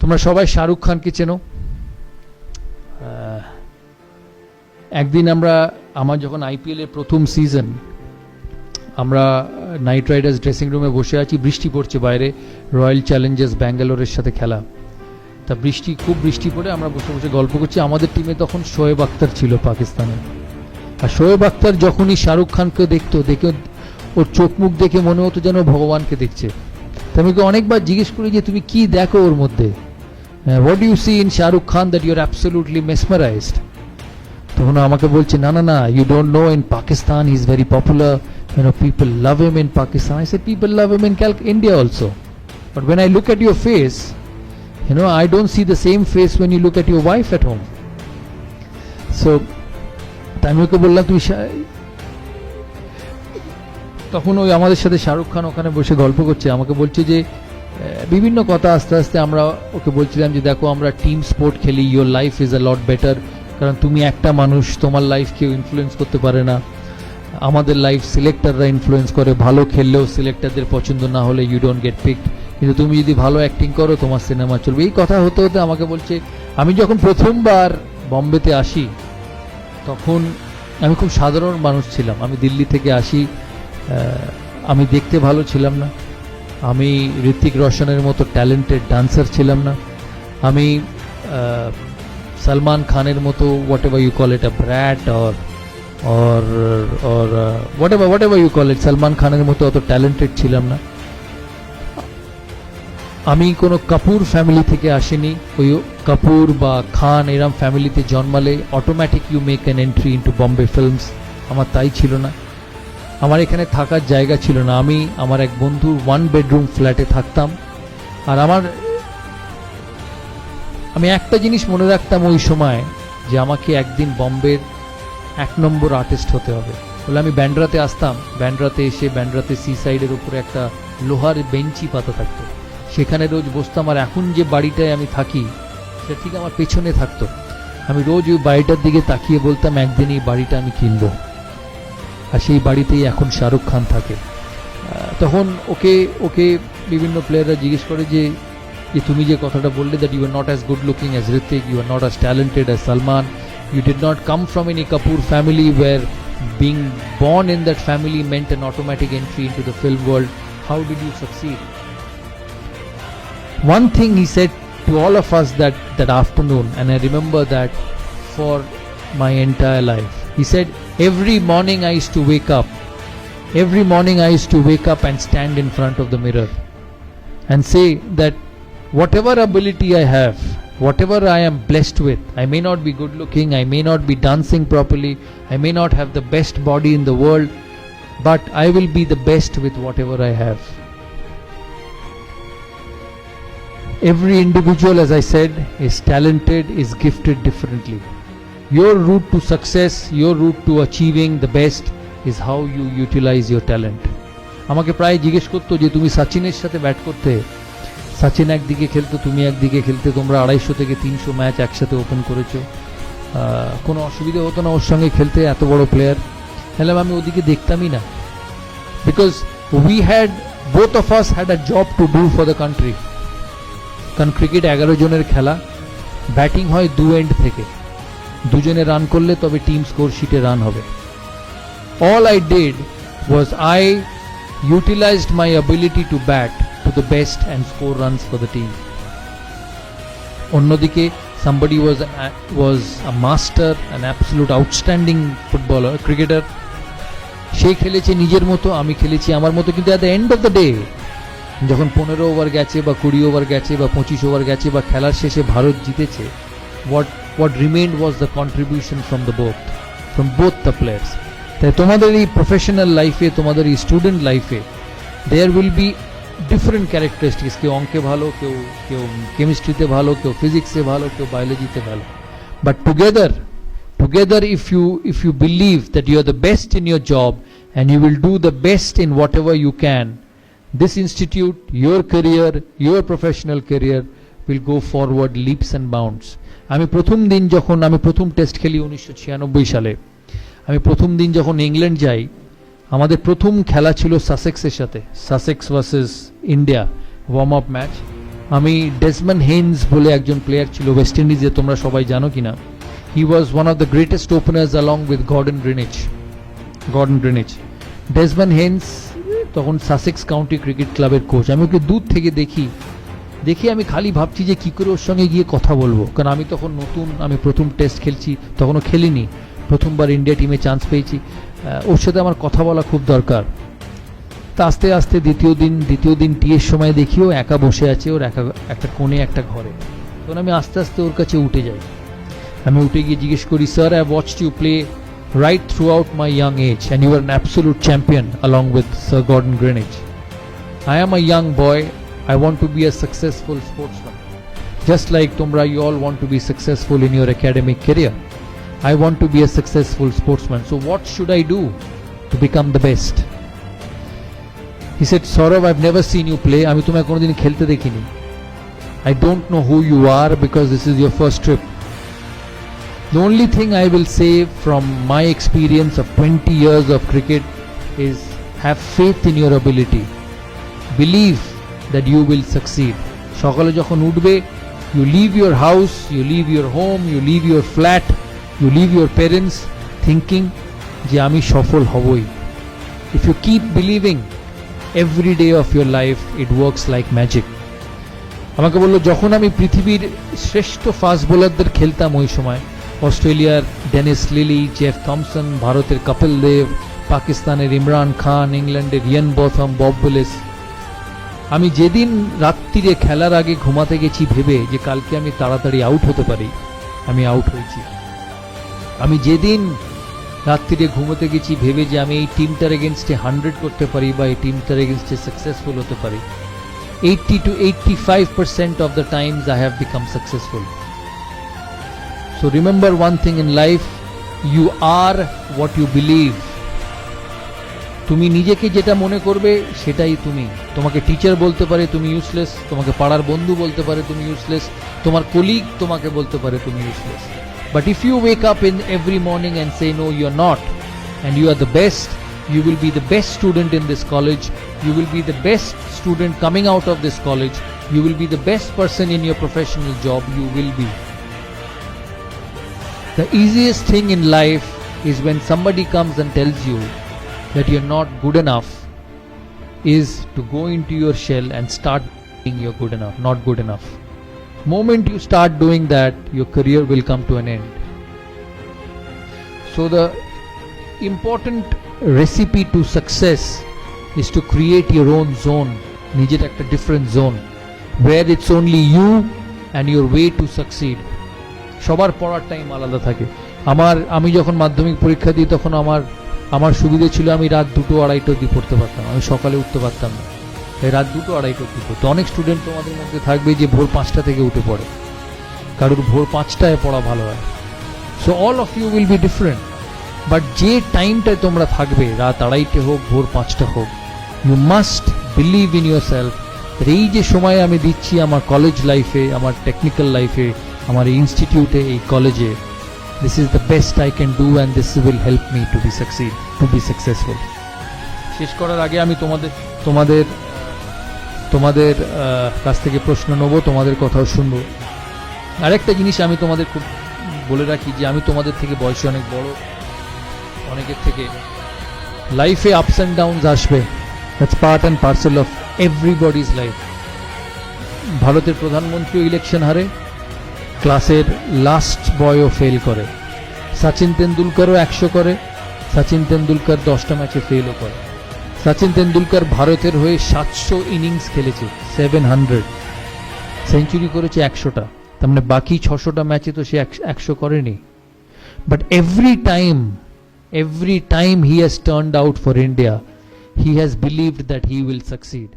তোমরা সবাই শাহরুখ খানকে চেনো। একদিন আমার যখন আইপিএল এর প্রথম সিজন, আমরা নাইট রাইডার্স ড্রেসিং রুমে বসে আছি, বৃষ্টি পড়ছে বাইরে, রয়্যাল চ্যালেঞ্জার্স ব্যাঙ্গালোরের সাথে খেলা। তা খুব বৃষ্টি পড়ে আমরা বসে বসে গল্প করছি। আমাদের টিমে তখন শোয়েব আখতার ছিল পাকিস্তানে। আর শোয়েব আখতার যখনই শাহরুখ খানকে দেখে ওর চোখ মুখ দেখে মনে হতো যেন ভগবানকে দেখছে। তা আমি অনেকবার জিজ্ঞেস করি যে তুমি কি দেখো ওর মধ্যে, what you see in Shahrukh Khan that you are absolutely mesmerised. তখন আমাকে বলছে না না না, you don't know, in Pakistan he is very popular, people love him in Pakistan. I said people love him in India also, but when I look at your face, I don't see the same face when you look at your wife at home. So আমি ওকে বললাম তুমি, তখন ওই আমাদের সাথে শাহরুখ খান ওখানে বসে গল্প করছে, আমাকে বলছে যে বিভিন্ন কথা। আস্তে আস্তে আমরা ওকে বলছিলাম যে দেখো আমরা টিম স্পোর্ট খেলি, your life is a lot better, কারণ তুমি একটা মানুষ, তোমার লাইফ কেউ ইনফ্লুয়েন্স করতে পারে না। আমাদের লাইফ সিলেক্টররা ইনফ্লুয়েন্স করে, ভালো খেললেও সিলেক্টরদের পছন্দ না হলে ইউ ডোন্ট গেট পিকড, কিন্তু তুমি যদি ভালো অ্যাক্টিং করো তোমার সিনেমা চলবে। এই কথা হতে হতে আমাকে বলছে আমি যখন প্রথমবার বম্বেতে আসি তখন আমি খুব সাধারণ মানুষ ছিলাম। আমি দিল্লি থেকে আসি, আমি দেখতে ভালো ছিলাম না, আমি ঋত্বিক রোশনের মতো ট্যালেন্টেড ডান্সার ছিলাম না, আমি সলমান খানের মতো whatever you call it a brat or whatever you call it, Salman খানের মতো অত ট্যালেন্টেড ছিলাম না। আমি কোনো কাপুর ফ্যামিলি থেকে আসিনি। ওই কাপুর বা খান এরম ফ্যামিলিতে জন্মালে automatic you make an entry into Bombay films. আমার তাই ছিল না, আমার এখানে থাকার জায়গা ছিল না। আমি আমার এক বন্ধুর 1 bedroom ফ্ল্যাটে থাকতাম। আর আমি একটা জিনিস মনে রাখতাম ওই সময়, যে আমাকে একদিন বম্বের 1 নম্বর আর্টিস্ট হতে হবে। বলে আমি ব্যান্ড্রাতে আসতাম, ব্যান্ড্রাতে এসে ব্যান্ড্রাতে সি সাইডের উপরে একটা লোহার বেঞ্চি পাতা থাকতো, সেখানে রোজ বসতাম। আর এখন যে বাড়িটায় আমি থাকি সেটা ঠিক আমার পেছনে থাকতো। আমি রোজ ওই বাড়িটার দিকে তাকিয়ে বলতাম একদিন এই বাড়িটা আমি কিনবো। আর সেই বাড়িতেই এখন শাহরুখ খান থাকে। তখন ওকে বিভিন্ন প্লেয়াররা জিজ্ঞেস করে যে তুমি যে কথাটা বললে, that you are not as good looking as Hrithik, you are not as talented as Salman, you did not come from any Kapoor family where being born in that family meant an automatic entry into the film world. How did you succeed? One thing he said to all of us that afternoon, and I remember that for my entire life. He said, every morning I used to wake up and stand in front of the mirror and say that whatever ability I have, whatever I am blessed with, I may not be good looking, I may not be dancing properly, I may not have the best body in the world, but I will be the best with whatever I have. Every individual, as I said, is talented, is gifted differently. Your route to success, your route to achieving the best is how you utilize your talent. আমাকে প্রায় জিজ্ঞেস করতো যে তুমি সচিনের সাথে bat করতে, সচিন একদিকে খেলতো, তুমি একদিকে খেলতে, তোমরা 250 থেকে 300 ম্যাচ একসাথে ওপেন করেছো, কোনো অসুবিধা হতো না ওর সঙ্গে খেলতে, এত বড় প্লেয়ার। তাহলে আমি ওদিকে দেখতামই না, because both of us had a job to do for the country. কারণ ক্রিকেট 11 জনের খেলা, ব্যাটিং হয় 2 এন্ড থেকে, দুজনে রান করলে তবে টিম স্কোর শিটে রান হবে। All I did was I utilized my ability to bat to the best and score runs for the team. অন্যদিকে somebody was a master, an absolute outstanding footballer, cricketer. সে খেলেছে নিজের মতো, আমি খেলেছি আমার মতো, কিন্তু at the end of the day যখন 15 ওভার গেছে বা 20 ওভার গেছে বা 25 ওভার গেছে বা খেলার শেষে ভারত জিতেছে, what remained was the contribution from both the players. তাই তোমাদের এই প্রফেশনাল লাইফে, তোমাদের এই স্টুডেন্ট লাইফে there will be different characteristics. কেউ অঙ্কে ভালো, কেউ কেমিস্ট্রিতে ভালো, কেউ ফিজিক্সে ভালো, কেউ বায়োলজিতে ভালো, but together if you believe that you are the best in your job and you will do the best in whatever you can, this institute, your career, your professional career will go forward leaps and bounds. আমি প্রথম test খেলি 1996 সালে, আমি প্রথম দিন যখন England যাই, আমাদের প্রথম খেলা ছিল সাসেক্সের সাথে, Sussex versus India, warm up match. আমি ডেসমন্ড হেইনস বলে একজন প্লেয়ার ছিল ওয়েস্ট ইন্ডিজে, তোমরা সবাই জানো কিনা। He was one of the greatest openers along with Gordon Greenidge. Desmond Haynes তখন সাসেক্স কাউন্টি ক্রিকেট ক্লাবের কোচ। আমি ওকে দূর থেকে দেখি আমি খালি ভাবছি যে কী করে ওর সঙ্গে গিয়ে কথা বলবো, কারণ আমি তখন নতুন, আমি প্রথম টেস্ট খেলছি, তখনও খেলিনি, প্রথমবার ইন্ডিয়া টিমে চান্স পেয়েছি। ওর সাথে আমার কথা বলা খুব দরকার। তা আস্তে আস্তে দ্বিতীয় দিন টিয়ের সময় দেখি ও একা বসে আছে, ওর একটা কোণে একটা ঘরে। তখন আমি আস্তে আস্তে ওর কাছে উঠে যাই। আমি উঠে গিয়ে জিজ্ঞেস করি, sir, I watched you play right throughout my young age and you were an absolute champion along with Sir Gordon Greenidge. I am a young boy. I want to be a successful sportsman. Just like Tumra, you all want to be successful in your academic career. I want to be a successful sportsman. So what should I do to become the best? He said, Saurav, I've never seen you play. আমি তোমায় কোনোদিন খেলতে দেখিনি. I don't know who you are because this is your first trip. The only thing I will say from my experience of 20 years of cricket is have faith in your ability. Believe that you will succeed. সকালে যখন উঠবে, you leave your house, you leave your home, you leave your flat, you leave your parents thinking যে আমি সফল হবই. If you keep believing every day of your life, it works like magic. আমাকে বললো, যখন আমি পৃথিবীর শ্রেষ্ঠ ফাস্ট বোলারদের খেলতাম ওই সময়, অস্ট্রেলিয়ার ডেনিস লিলি, জেফ থমসন, ভারতের কপিল দেব, পাকিস্তানের ইমরান খান, ইংল্যান্ডের ইয়ান বথম, বব উইলিস, আমি যেদিন রাত্রিরে খেলার আগে ঘুমাতে গেছি ভেবে যে কালকে আমি তাড়াতাড়ি আউট হতে পারি, আমি আউট হয়েছি। আমি যেদিন রাত্রিরে ঘুমোতে গেছি ভেবে যে আমি এই টিমটার এগেনস্টে 100 করতে পারি বা এই টিমটার এগেনস্টে সাকসেসফুল হতে পারি, 80 to 85% of the times I have become successful. So remember one thing in life, you are what you believe. তুমি নিজেকে যেটা মনে করবে সেটাই তুমি। তোমাকে টিচার বলতে পারে তুমি ইউজলেস, তোমাকে পাড়ার বন্ধু বলতে পারে তুমি ইউজলেস, তোমার কলিগ তোমাকে বলতে পারে তুমি useless. But if you wake up in every morning and say no, you are not, and you are the best, you will be the best student in this college, you will be the best student coming out of this college, you will be the best person in your professional job, you will be. The easiest thing in life is when somebody comes and tells you that you're not good enough, is to go into your shell and start being you're good enough, not good enough. Moment you start doing that, your career will come to an end. So the important recipe to success is to create your own zone, নিজের একটা different zone where it's only you and your way to succeed. সবার পড়ার time আলাদা থাকে। আমি যখন মাধ্যমিক পরীক্ষা দিই তখন আমার সুবিধে ছিল আমি রাত 2-2-2:30 অবধি পড়তে পারতাম, আমি সকালে উঠতে পারতাম না, তাই রাত 2-2-2:30 অবধি পড়তো। অনেক স্টুডেন্ট তোমাদের মধ্যে থাকবে যে ভোর 5টা থেকে উঠে পড়ে, কারোর ভোর 5টায় পড়া ভালো হয়। So all of you will be different, but যে টাইমটায় তোমরা থাকবে, রাত 2:30 হোক ভোর 5টা হোক, you must believe in yourself. এই যে সময় আমি দিচ্ছি আমার কলেজ লাইফে, আমার টেকনিক্যাল লাইফে, আমার ইনস্টিটিউটে, এই কলেজে, this is the best I can do and this will help me to be successful. শেষ করার আগে আমি তোমাদের কাছ থেকে প্রশ্ন নেব, তোমাদের কথাও শুনবো। আরেকটা জিনিস আমি তোমাদের খুব বলে রাখি যে আমি তোমাদের থেকে বয়সে অনেক বড়, অনেকের থেকে লাইফে আপস অ্যান্ড ডাউনস আসবে, that's part and parcel of everybody's life. ভারতের প্রধানমন্ত্রী ইলেকশন হারে, ক্লাসের লাস্ট বয়ও ফেল করে, সচিন তেন্ডুলকারও 100 করে, সচিন তেন্ডুলকার 10টা ম্যাচে ফেলও করে। সচিন তেন্ডুলকার ভারতের হয়ে 700 ইনিংস খেলেছে, 700 সেঞ্চুরি করেছে 100টা, তার মানে বাকি 600টা ম্যাচে তো সে 100 করেনি। But every time he has turned out for India, he has believed that he will succeed.